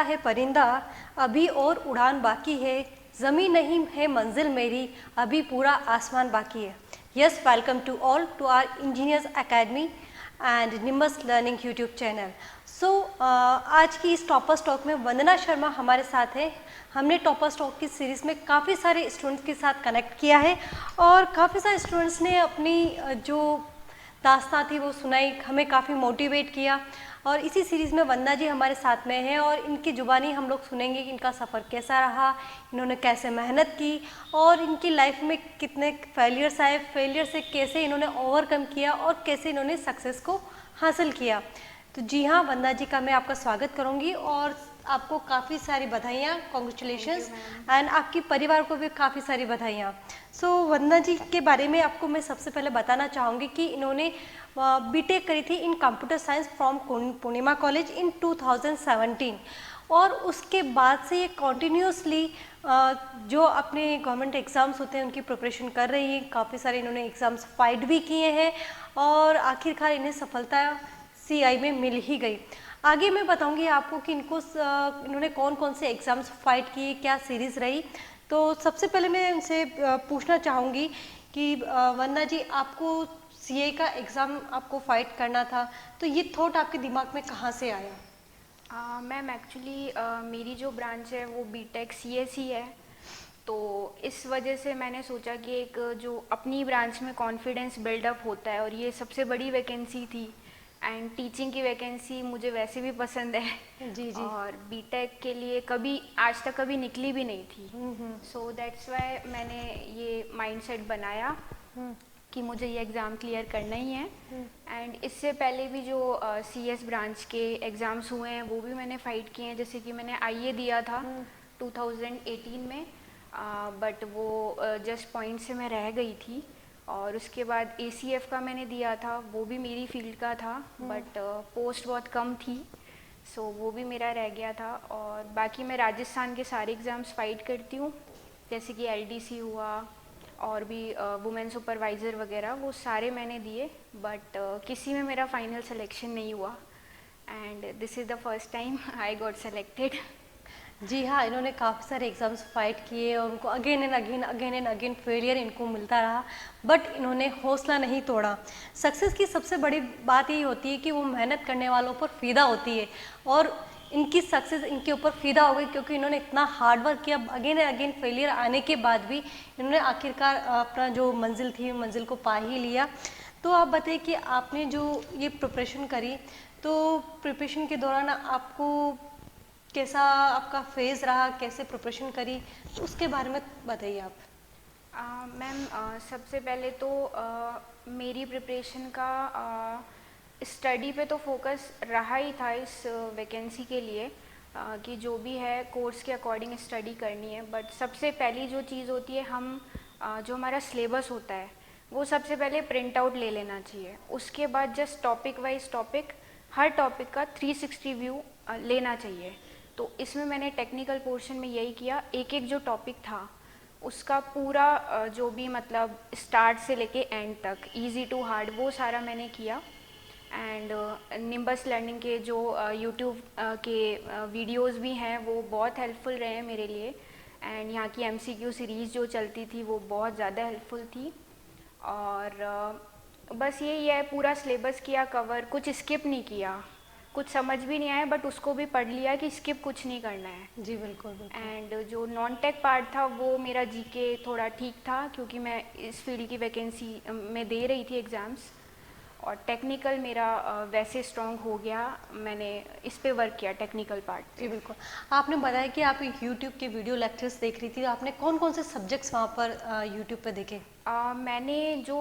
है परिंदा, अभी और उड़ान बाकी है, ज़मीं नहीं है मंजिल मेरी, अभी पूरा आसमान बाकी है। Yes, welcome to all to our engineers academy and Nimbus learning YouTube channel. So आज की इस टॉपर स्टॉक में वंदना शर्मा हमारे साथ है। हमने टॉपर स्टॉक की सीरीज़ में काफ़ी सारे स्टूडेंट्स के साथ कनेक्ट किया है और काफ़ी सारे स्टूडेंट्स ने अपनी जो दास्तां थी वो सुनाई, हमें काफ़ी मोटिवेट किया। और इसी सीरीज़ में वंदना जी हमारे साथ में हैं और इनकी ज़ुबानी हम लोग सुनेंगे कि इनका सफ़र कैसा रहा, इन्होंने कैसे मेहनत की और इनकी लाइफ में कितने फेलियर्स आए, फेलियर से कैसे इन्होंने ओवरकम किया और कैसे इन्होंने सक्सेस को हासिल किया। तो जी हाँ, वंदना जी का मैं आपका स्वागत करूँगी और आपको काफ़ी सारी बधाइयाँ, कॉन्ग्रेचुलेशंस एंड आपके परिवार को भी काफ़ी सारी बधाइयाँ। सो वंदना जी के बारे में आपको मैं सबसे पहले बताना चाहूँगी कि इन्होंने बीटेक करी थी इन computer science from Purnima college in 2017 और उसके बाद से ये कॉन्टीन्यूसली जो अपने गवर्नमेंट एग्ज़ाम्स होते हैं उनकी प्रिपरेशन कर रही हैं। काफ़ी सारे इन्होंने एग्ज़ाम्स फाइट भी किए हैं और आखिरकार इन्हें सफलता CI में मिल ही गई। आगे मैं बताऊंगी आपको कि इन्होंने कौन कौन से एग्ज़ाम्स फाइट किए, क्या सीरीज़ रही। तो सबसे पहले मैं इनसे पूछना चाहूँगी कि वंदना जी, आपको CA का एग्ज़ाम आपको फाइट करना था, तो ये थॉट आपके दिमाग में कहाँ से आया? मैम एक्चुअली मेरी जो ब्रांच है वो बीटेक CSE है, तो इस वजह से मैंने सोचा कि एक जो अपनी ब्रांच में कॉन्फिडेंस बिल्डअप होता है और ये सबसे बड़ी वैकेंसी थी एंड टीचिंग की वैकेंसी मुझे वैसे भी पसंद है जी जी। और बीटेक के लिए कभी आज तक कभी निकली भी नहीं थी, सो दैट्स वाई मैंने ये माइंडसेट बनाया कि मुझे ये एग्ज़ाम क्लियर करना ही है। एंड इससे पहले भी जो CS ब्रांच के एग्ज़ाम्स हुए हैं वो भी मैंने फ़ाइट किए हैं, जैसे कि मैंने IA दिया था 2018 में, बट वो जस्ट पॉइंट से मैं रह गई थी। और उसके बाद ACF का मैंने दिया था, वो भी मेरी फील्ड का था बट पोस्ट बहुत कम थी, सो वो भी मेरा रह गया था। और बाकी मैं राजस्थान के सारे एग्ज़ाम्स फ़ाइट करती हूँ, जैसे कि LDC हुआ और भी वुमेन सुपरवाइज़र वगैरह, वो सारे मैंने दिए बट किसी में मेरा फाइनल सिलेक्शन नहीं हुआ and this is the first time I got selected. जी हाँ, इन्होंने काफ़ी सारे एग्ज़ाम्स फाइट किए और उनको अगेन एंड अगेन फेलियर इनको मिलता रहा, बट इन्होंने हौसला नहीं तोड़ा। सक्सेस की सबसे बड़ी बात यही होती है कि वो मेहनत करने वालों पर फ़िदा होती है और इनकी सक्सेस इनके ऊपर फ़िदा हो गई क्योंकि इन्होंने इतना हार्ड वर्क किया। अगेन एंड अगेन फेलियर आने के बाद भी इन्होंने आखिरकार अपना जो मंजिल थी मंजिल को पा ही लिया। तो आप बताइए कि आपने जो ये प्रिपरेशन करी, तो प्रिपरेशन के दौरान आपको कैसा आपका फेज़ रहा, कैसे प्रिपरेशन करी, तो उसके बारे में बताइए आप। मैम सबसे पहले तो मेरी प्रिपरेशन का स्टडी पे तो फोकस रहा ही था इस वैकेंसी के लिए, कि जो भी है कोर्स के अकॉर्डिंग स्टडी करनी है। बट सबसे पहली जो चीज़ होती है, हम जो हमारा सिलेबस होता है वो सबसे पहले प्रिंट आउट ले लेना चाहिए। उसके बाद जस्ट टॉपिक वाइज टॉपिक, हर टॉपिक का 360 व्यू लेना चाहिए। तो इसमें मैंने टेक्निकल पोर्शन में यही किया, एक एक जो टॉपिक था उसका पूरा जो भी मतलब स्टार्ट से लेके एंड तक इजी टू हार्ड वो सारा मैंने किया। एंड निम्बस लर्निंग के जो यूट्यूब के वीडियोस भी हैं वो बहुत हेल्पफुल रहे हैं मेरे लिए। एंड यहाँ की MCQ सीरीज़ जो चलती थी वो बहुत ज़्यादा हेल्पफुल थी। और बस यही है, पूरा सिलेबस किया कवर, कुछ स्किप नहीं किया। कुछ समझ भी नहीं आया बट उसको भी पढ़ लिया कि स्किप कुछ नहीं करना है। जी बिल्कुल बिल्कुल। एंड जो नॉन टेक पार्ट था वो मेरा GK थोड़ा ठीक था, क्योंकि मैं इस फील्ड की वैकेंसी में दे रही थी एग्ज़ाम्स। और टेक्निकल मेरा वैसे स्ट्रॉन्ग हो गया, मैंने इस पे वर्क किया टेक्निकल पार्ट। जी बिल्कुल। आपने बताया कि आप यूट्यूब के वीडियो लेक्चर्स देख रही थी, तो आपने कौन कौन से सब्जेक्ट्स वहाँ पर यूट्यूब पे देखे? मैंने जो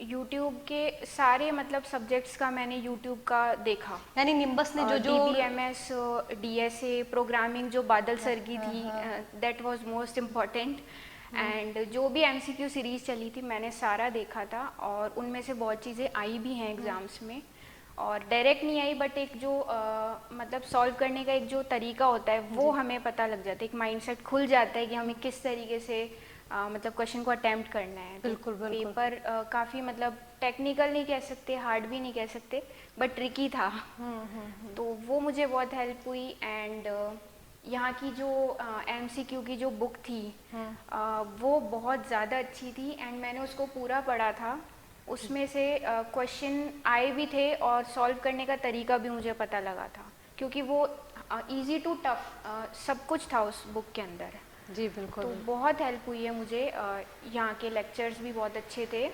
यूट्यूब के सारे मतलब सब्जेक्ट्स का मैंने यूट्यूब का देखा, यानी निम्बस ने जो जो DBMS, DSA, प्रोग्रामिंग जो बादल सर की थी, that was most important. And जो भी MCQ सीरीज़ चली थी मैंने सारा देखा था और उनमें से बहुत चीज़ें आई भी हैं एग्ज़ाम्स में, और डायरेक्ट नहीं आई बट एक जो मतलब सॉल्व करने का एक जो तरीका होता है वो हमें पता लग जाता है, एक माइंडसेट खुल जाता है कि हमें किस तरीके से मतलब क्वेश्चन को अटेम्प्ट करना है। बिल्कुल, तो बिल्कुल। पेपर काफ़ी मतलब टेक्निकल नहीं कह सकते, हार्ड भी नहीं कह सकते, बट ट्रिकी था। तो वो मुझे बहुत हेल्प हुई। एंड यहाँ की जो एमसीक्यू की जो बुक थी वो बहुत ज़्यादा अच्छी थी एंड मैंने उसको पूरा पढ़ा था। उसमें से क्वेश्चन आए भी थे और सॉल्व करने का तरीका भी मुझे पता लगा था, क्योंकि वो इजी टू टफ सब कुछ था उस बुक के अंदर। जी, बिल्कुल, तो बिल्कुल। बहुत हेल्प हुई है मुझे। यहाँ के लेक्चर्स भी बहुत अच्छे थे,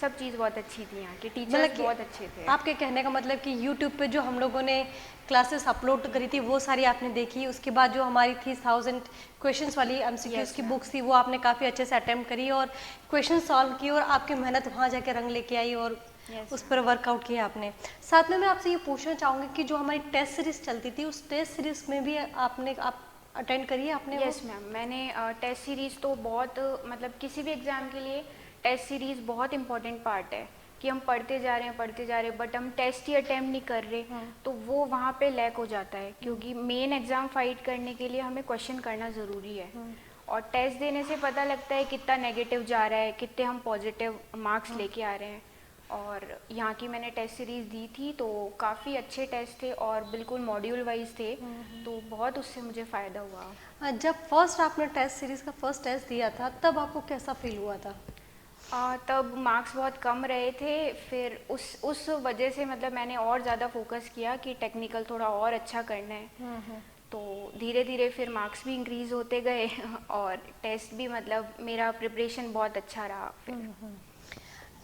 सब चीज़ बहुत अच्छी थी, यहाँ के मतलब टीचर्स कि बहुत अच्छे थे। आपके कहने का मतलब कि यूट्यूब पे जो हम लोगों ने क्लासेस अपलोड करी थी वो सारी आपने देखी, उसके बाद जो हमारी थी 1000 क्वेश्चंस वाली एमसीक्यूज Yes, की ma'am. बुक्स थी वो आपने काफ़ी अच्छे से अटेम्प्ट करी और क्वेश्चन सॉल्व किए और आपकी मेहनत वहाँ जाके रंग लेके आई और Yes, उस ma'am. पर वर्कआउट किया आपने। साथ में मैं आपसे ये पूछना चाहूँगी कि जो हमारी टेस्ट सीरीज चलती थी उस टेस्ट सीरीज में भी आप अटेंड करी है आपने वो? यस मैम, मैंने टेस्ट सीरीज़ तो बहुत मतलब किसी भी एग्ज़ाम के लिए टेस्ट सीरीज़ बहुत इंपॉर्टेंट पार्ट है कि हम पढ़ते जा रहे हैं बट हम टेस्ट ही अटेम्प्ट नहीं कर रहे, तो वो वहाँ पे लैक हो जाता है, क्योंकि मेन एग्ज़ाम फाइट करने के लिए हमें क्वेश्चन करना ज़रूरी है। और टेस्ट देने से पता लगता है कितना नेगेटिव जा रहा है, कितने हम पॉजिटिव मार्क्स लेके आ रहे हैं। और यहाँ की मैंने टेस्ट सीरीज़ दी थी तो काफ़ी अच्छे टेस्ट थे और बिल्कुल मॉड्यूल वाइज थे, तो बहुत उससे मुझे फ़ायदा हुआ। जब फर्स्ट आपने टेस्ट सीरीज का फर्स्ट टेस्ट दिया था तब आपको कैसा फील हुआ था? तब मार्क्स बहुत कम रहे थे, फिर उस वजह से मतलब मैंने और ज़्यादा फोकस किया कि टेक्निकल थोड़ा और अच्छा करना है। तो धीरे धीरे फिर मार्क्स भी इंक्रीज होते गए और टेस्ट भी मतलब मेरा प्रिपरेशन बहुत अच्छा रहा फिर।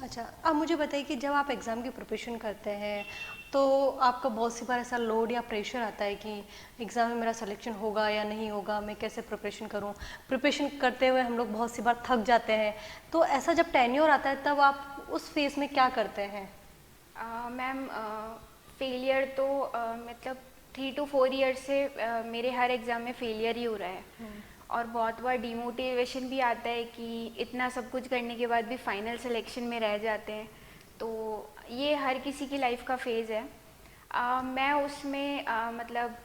अच्छा, अब मुझे बताइए कि जब आप एग्ज़ाम की प्रिपरेशन करते हैं तो आपका बहुत सी बार ऐसा लोड या प्रेशर आता है कि एग्ज़ाम में मेरा सिलेक्शन होगा या नहीं होगा, मैं कैसे प्रिपरेशन करूं। प्रिपरेशन करते हुए हम लोग बहुत सी बार थक जाते हैं, तो ऐसा जब टेन्योर आता है तब आप उस फेज़ में क्या करते हैं? मैम, फेलियर तो मतलब 3 to 4 ईयर से मेरे हर एग्ज़ाम में फेलियर ही हो रहा है। और बहुत बार डिमोटिवेशन भी आता है कि इतना सब कुछ करने के बाद भी फाइनल सिलेक्शन में रह जाते हैं। तो ये हर किसी की लाइफ का फेज़ है। मैं उसमें मतलब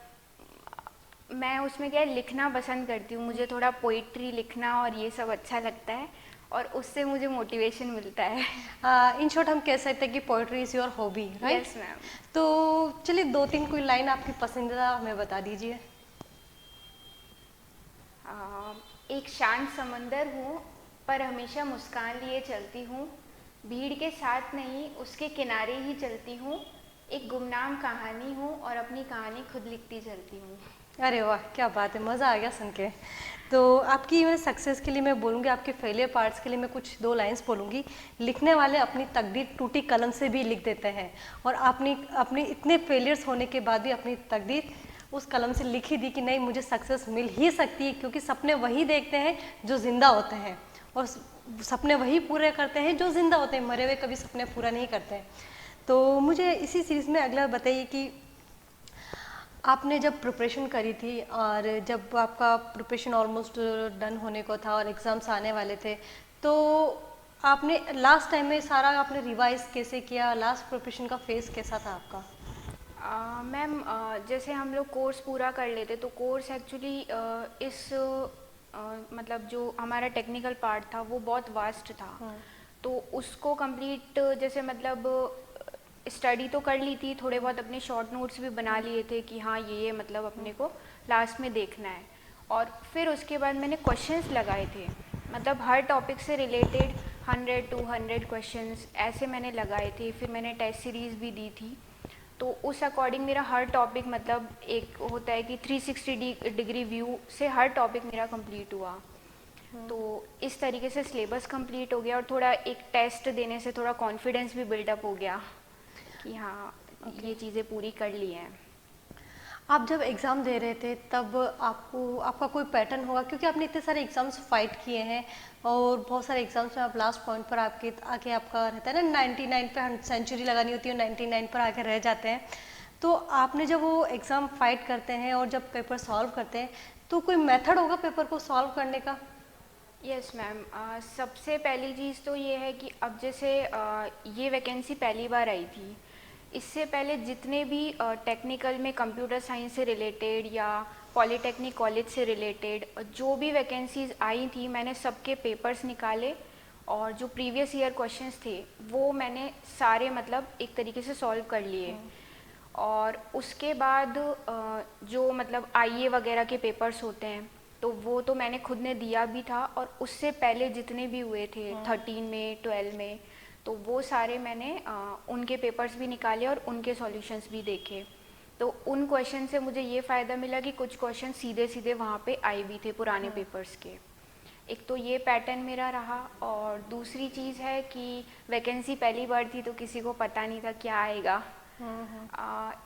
मैं उसमें क्या है, लिखना पसंद करती हूँ, मुझे थोड़ा पोइट्री लिखना और ये सब अच्छा लगता है और उससे मुझे मोटिवेशन मिलता है। इन शॉर्ट हम कह सकते हैं कि poetry is your hobby, right? Yes ma'am. तो चलिए 2-3 कोई लाइन आपकी पसंदीदा हमें बता दीजिए। एक शांत समंदर हूँ पर हमेशा मुस्कान लिए चलती हूँ, भीड़ के साथ नहीं उसके किनारे ही चलती हूँ, एक गुमनाम कहानी हूँ और अपनी कहानी खुद लिखती चलती हूँ। अरे वाह, क्या बात है, मज़ा आ गया सुन के। तो आपकी मैं सक्सेस के लिए मैं बोलूँगी, आपके फेलियर पार्ट्स के लिए मैं कुछ 2 लाइन्स बोलूँगी। लिखने वाले अपनी तकदीर टूटी कलम से भी लिख देते हैं और आपने अपने इतने फेलियर्स होने के बाद भी अपनी तकदीर उस कलम से लिख ही दी कि नहीं, मुझे सक्सेस मिल ही सकती है, क्योंकि सपने वही देखते हैं जो ज़िंदा होते हैं और सपने वही पूरे करते हैं जो ज़िंदा होते हैं, मरे हुए कभी सपने पूरा नहीं करते हैं। तो मुझे इसी सीरीज़ में अगला बताइए कि आपने जब प्रिपरेशन करी थी और जब आपका प्रिपरेशन ऑलमोस्ट डन होने को था और एग्ज़ाम्स आने वाले थे, तो आपने लास्ट टाइम में सारा आपने रिवाइज कैसे किया? लास्ट प्रिपरेशन का फेज़ कैसा था आपका? मैम, जैसे हम लोग कोर्स पूरा कर लेते तो कोर्स एक्चुअली इस मतलब जो हमारा टेक्निकल पार्ट था वो बहुत वास्ट था। तो उसको कंप्लीट जैसे मतलब स्टडी तो कर ली थी, थोड़े बहुत अपने शॉर्ट नोट्स भी बना लिए थे कि हाँ ये मतलब अपने को लास्ट में देखना है। और फिर उसके बाद मैंने क्वेश्चंस लगाए थे, मतलब हर टॉपिक से रिलेटेड 100-200 क्वेश्चंस ऐसे मैंने लगाए थे। फिर मैंने टेस्ट सीरीज़ भी दी थी, तो उस अकॉर्डिंग मेरा हर टॉपिक मतलब एक होता है कि 360 डिग्री व्यू से हर टॉपिक मेरा कंप्लीट हुआ। तो इस तरीके से सिलेबस कंप्लीट हो गया और थोड़ा एक टेस्ट देने से थोड़ा कॉन्फिडेंस भी बिल्डअप हो गया कि हाँ ये चीज़ें पूरी कर ली हैं। आप जब एग्ज़ाम दे रहे थे तब आपका कोई पैटर्न होगा, क्योंकि आपने इतने सारे एग्ज़ाम्स फाइट किए हैं और बहुत सारे एग्ज़ाम्स में आप लास्ट पॉइंट पर आपके आके आपका रहता है ना 99 पे सेंचुरी लगानी होती है, 99 पर आके रह जाते हैं। तो आपने जब वो एग्ज़ाम फाइट करते हैं और जब पेपर सॉल्व करते हैं तो कोई मेथड होगा पेपर को सॉल्व करने का? यस मैम, सबसे पहली चीज़ तो ये है कि अब जैसे ये वैकेंसी पहली बार आई थी, इससे पहले जितने भी टेक्निकल में कंप्यूटर साइंस से रिलेटेड या पॉलीटेक्निक कॉलेज से रिलेटेड जो भी वैकेंसीज आई थी मैंने सबके पेपर्स निकाले और जो प्रीवियस ईयर क्वेश्चंस थे वो मैंने सारे मतलब एक तरीके से सॉल्व कर लिए। और उसके बाद जो मतलब आईए वगैरह के पेपर्स होते हैं तो वो तो मैंने खुद ने दिया भी था, और उससे पहले जितने भी हुए थे 13 में 12 में, तो वो सारे मैंने उनके पेपर्स भी निकाले और उनके सॉल्यूशंस भी देखे। तो उन क्वेश्चन से मुझे ये फ़ायदा मिला कि कुछ क्वेश्चन सीधे सीधे वहाँ पे आए भी थे पुराने पेपर्स के। एक तो ये पैटर्न मेरा रहा, और दूसरी चीज़ है कि वैकेंसी पहली बार थी तो किसी को पता नहीं था क्या आएगा।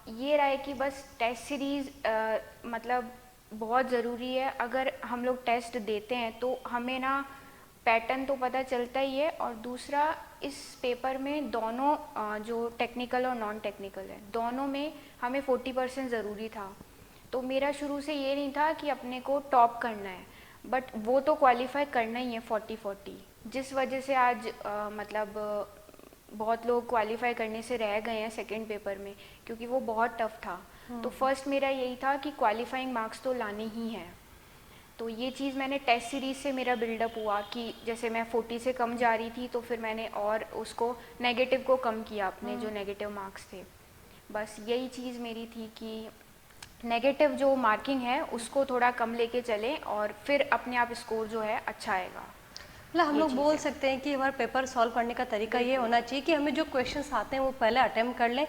ये रहा है कि बस टेस्ट सीरीज़ मतलब बहुत ज़रूरी है। अगर हम लोग टेस्ट देते हैं तो हमें ना पैटर्न तो पता चलता ही है, और दूसरा इस पेपर में दोनों जो टेक्निकल और नॉन टेक्निकल है दोनों में हमें 40% ज़रूरी था। तो मेरा शुरू से ये नहीं था कि अपने को टॉप करना है, बट वो तो क्वालिफाई करना ही है 40-40, जिस वजह से आज मतलब बहुत लोग क्वालिफाई करने से रह गए हैं सेकंड पेपर में, क्योंकि वो बहुत टफ था। तो फर्स्ट मेरा यही था कि क्वालिफाइंग मार्क्स तो लाने ही हैं। तो ये चीज़ मैंने टेस्ट सीरीज़ से मेरा बिल्डअप हुआ कि जैसे मैं 40 से कम जा रही थी तो फिर मैंने और उसको नेगेटिव को कम किया, अपने जो नेगेटिव मार्क्स थे। बस यही चीज़ मेरी थी कि नेगेटिव जो मार्किंग है उसको थोड़ा कम लेके चलें और फिर अपने आप स्कोर जो है अच्छा आएगा। मतलब हम ये लोग चीज़ बोल है। सकते हैं कि हमारा पेपर सॉल्व करने का तरीका ये होना चाहिए कि हमें जो क्वेश्चंस आते हैं वो पहले अटेम्प्ट कर लें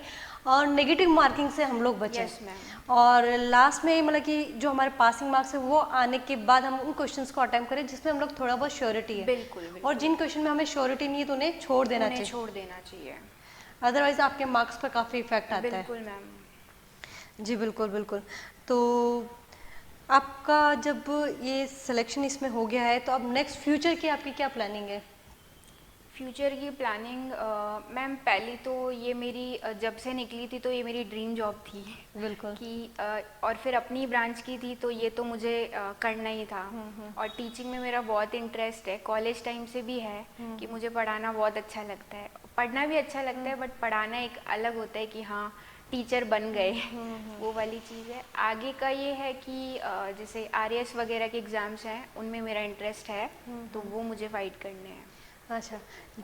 और नेगेटिव मार्किंग से हम लोग बचें। Yes ma'am. और लास्ट में मतलब कि जो हमारे पासिंग मार्क्स है वो आने के बाद हम उन क्वेश्चंस को अटेम्प्ट करें जिसमें हम लोग थोड़ा बहुत श्योरिटी है। बिल्कुल और बिल्कुल। जिन क्वेश्चन में हमें श्योरिटी नहीं है तो उन्हें छोड़ देना उन्हें चाहिए, छोड़ देना चाहिए। अदरवाइज आपके मार्क्स पर काफ़ी इफेक्ट आता है। बिल्कुल मैम। जी बिल्कुल बिल्कुल। तो आपका जब ये सिलेक्शन इसमें हो गया है तो अब नेक्स्ट फ्यूचर की आपकी क्या प्लानिंग है? फ्यूचर की प्लानिंग मैम पहली तो ये मेरी जब से निकली थी तो ये मेरी ड्रीम जॉब थी बिल्कुल। कि और फिर अपनी ब्रांच की थी तो ये तो मुझे करना ही था। और टीचिंग में मेरा बहुत इंटरेस्ट है, कॉलेज टाइम से भी है कि मुझे पढ़ाना बहुत अच्छा लगता है। पढ़ना भी अच्छा लगता है बट पढ़ाना एक अलग होता है कि हाँ टीचर बन गए वो वाली चीज़ है। आगे का ये है कि जैसे आरएएस वगैरह के एग्ज़ाम्स हैं उनमें मेरा इंटरेस्ट है, तो वो मुझे फाइट करने हैं। अच्छा,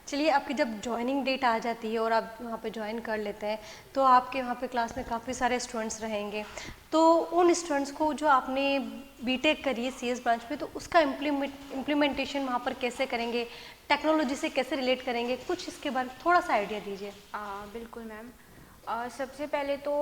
चलिए आपकी जब जॉइनिंग डेट आ जाती है और आप वहाँ पे ज्वाइन कर लेते हैं तो आपके वहाँ पे क्लास में काफ़ी सारे स्टूडेंट्स रहेंगे, तो उन स्टूडेंट्स को जो आपने बीटेक करी है सीएस ब्रांच में तो उसका इम्प्लीमेंटेशन वहाँ पर कैसे करेंगे, टेक्नोलॉजी से कैसे रिलेट करेंगे, कुछ इसके बारे में थोड़ा सा आइडिया दीजिए। बिल्कुल मैम। सबसे पहले तो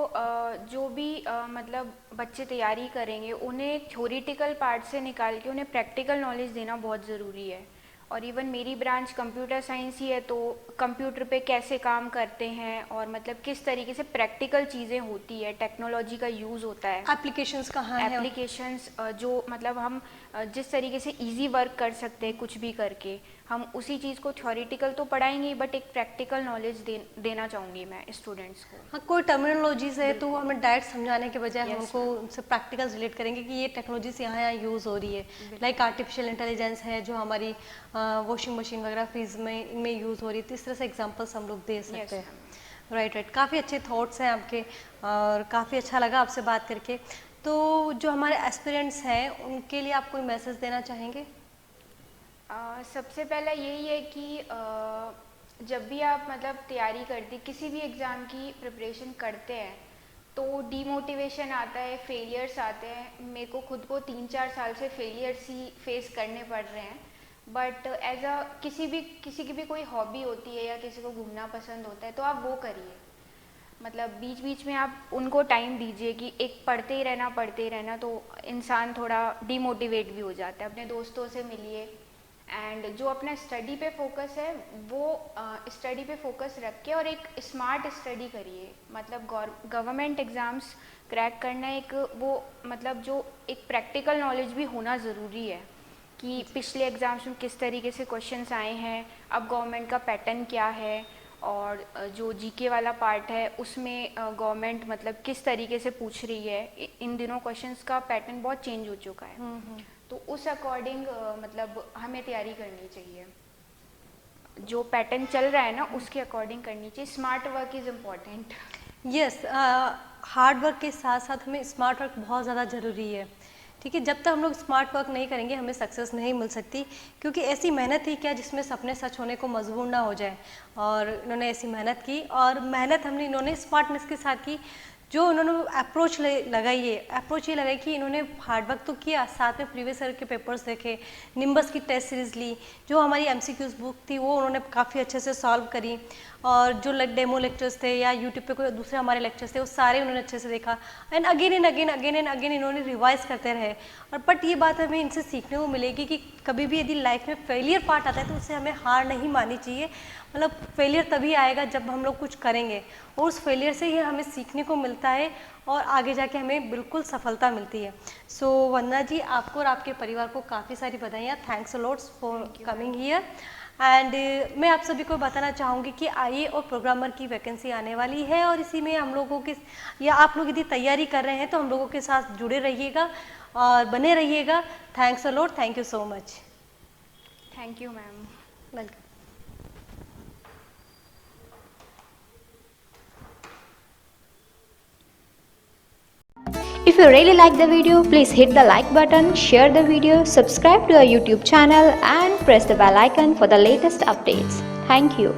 जो भी मतलब बच्चे तैयारी करेंगे उन्हें थ्योरेटिकल पार्ट से निकाल के उन्हें प्रैक्टिकल नॉलेज देना बहुत ज़रूरी है। और इवन मेरी ब्रांच कंप्यूटर साइंस ही है तो कंप्यूटर पे कैसे काम करते हैं और मतलब किस तरीके से प्रैक्टिकल चीज़ें होती है, टेक्नोलॉजी का यूज़ होता है, एप्लीकेशंस कहाँ है? एप्लीकेशंस जो मतलब हम जिस तरीके से इजी वर्क कर सकते हैं कुछ भी करके, हम उसी चीज़ को थ्योरेटिकल तो पढ़ाएंगे बट एक प्रैक्टिकल नॉलेज देना चाहूँगी मैं स्टूडेंट्स को। हाँ, कोई टर्मिनोलॉजीज है तो हमें डायरेक्ट समझाने के बजाय हम Yes, उनको उनसे प्रैक्टिकल रिलेट करेंगे कि ये टेक्नोलॉजीज यहाँ यहाँ यूज़ हो रही है, लाइक आर्टिफिशियल इंटेलिजेंस है जो हमारी वॉशिंग मशीन वगैरह फ्रिज में इनमें यूज़ हो रही है, तो इस तरह से एग्जांपल्स हम लोग दे सकते हैं। राइट राइट, काफ़ी अच्छे थॉट्स हैं आपके और काफ़ी अच्छा लगा आपसे बात करके। तो जो हमारे एस्पिरेंट्स हैं उनके लिए आप कोई मैसेज देना चाहेंगे? सबसे पहला यही है कि जब भी आप मतलब तैयारी करती किसी भी एग्ज़ाम की प्रिपरेशन करते हैं तो डीमोटिवेशन आता है, फेलियर्स आते हैं। मेरे को खुद को 3-4 साल से फेलियर्स ही फेस करने पड़ रहे हैं, बट एज अ किसी की भी कोई हॉबी होती है या किसी को घूमना पसंद होता है तो आप वो करिए। मतलब बीच बीच में आप उनको टाइम दीजिए कि एक पढ़ते ही रहना तो इंसान थोड़ा डीमोटिवेट भी हो जाता है। अपने दोस्तों से मिलिए एंड जो अपना स्टडी पे फोकस है वो स्टडी पे फोकस रख के और एक स्मार्ट स्टडी करिए। मतलब गवर्नमेंट एग्ज़ाम्स क्रैक करना एक वो मतलब जो एक प्रैक्टिकल नॉलेज भी होना ज़रूरी है कि पिछले एग्ज़ाम्स में किस तरीके से क्वेश्चंस आए हैं, अब गवर्नमेंट का पैटर्न क्या है, और जो जीके वाला पार्ट है उसमें गवर्नमेंट मतलब किस तरीके से पूछ रही है। इन दिनों क्वेश्चंस का पैटर्न बहुत चेंज हो चुका है, तो उस अकॉर्डिंग मतलब हमें तैयारी करनी चाहिए। जो पैटर्न चल रहा है ना उसके अकॉर्डिंग करनी चाहिए। Smart work is important. Yes, hard work के साथ साथ हमें स्मार्ट वर्क बहुत ज़्यादा ज़रूरी है। ठीक है। जब तक हम लोग स्मार्ट वर्क नहीं करेंगे हमें सक्सेस नहीं मिल सकती, क्योंकि ऐसी मेहनत ही क्या जिसमें सपने सच होने को मजबूर ना हो जाए। और इन्होंने ऐसी मेहनत की, और मेहनत हमने इन्होंने स्मार्टनेस के साथ की। जो उन्होंने अप्रोच लगाई है, अप्रोच ये लगाई कि इन्होंने हार्ड वर्क तो किया, साथ में प्रीवियस ईयर के पेपर्स देखे, निम्बस की टेस्ट सीरीज़ ली, जो हमारी MCQs बुक थी वो उन्होंने काफ़ी अच्छे से सॉल्व करी, और जो डेमो लेक्चर्स थे या यूट्यूब पे कोई दूसरे हमारे लेक्चर्स थे वो सारे उन्होंने अच्छे से देखा, एंड अगेन एंड अगेन इन्होंने रिवाइज करते रहे। और बट ये बात हमें इनसे सीखने को मिलेगी कि कभी भी यदि लाइफ में फेलियर पार्ट आता है तो उससे हमें हार नहीं माननी चाहिए। मतलब फेलियर तभी आएगा जब हम लोग कुछ करेंगे, और उस फेलियर से ही हमें सीखने को मिलता है और आगे जाके हमें बिल्कुल सफलता मिलती है। सो वंदना जी, आपको और आपके परिवार को काफ़ी सारी बधाइयाँ। Thanks a lot for coming here. And मैं आप सभी को बताना चाहूँगी कि आईए और प्रोग्रामर की वैकेंसी आने वाली है, और इसी में हम लोगों के, या आप लोग यदि तैयारी कर रहे हैं तो हम लोगों के साथ जुड़े रहिएगा और बने रहिएगा। Thanks a lot, thank you so much. Thank you ma'am. Welcome. If you really like the video, please hit the like button, share the video, subscribe to our YouTube channel and press the bell icon for the latest updates. Thank you.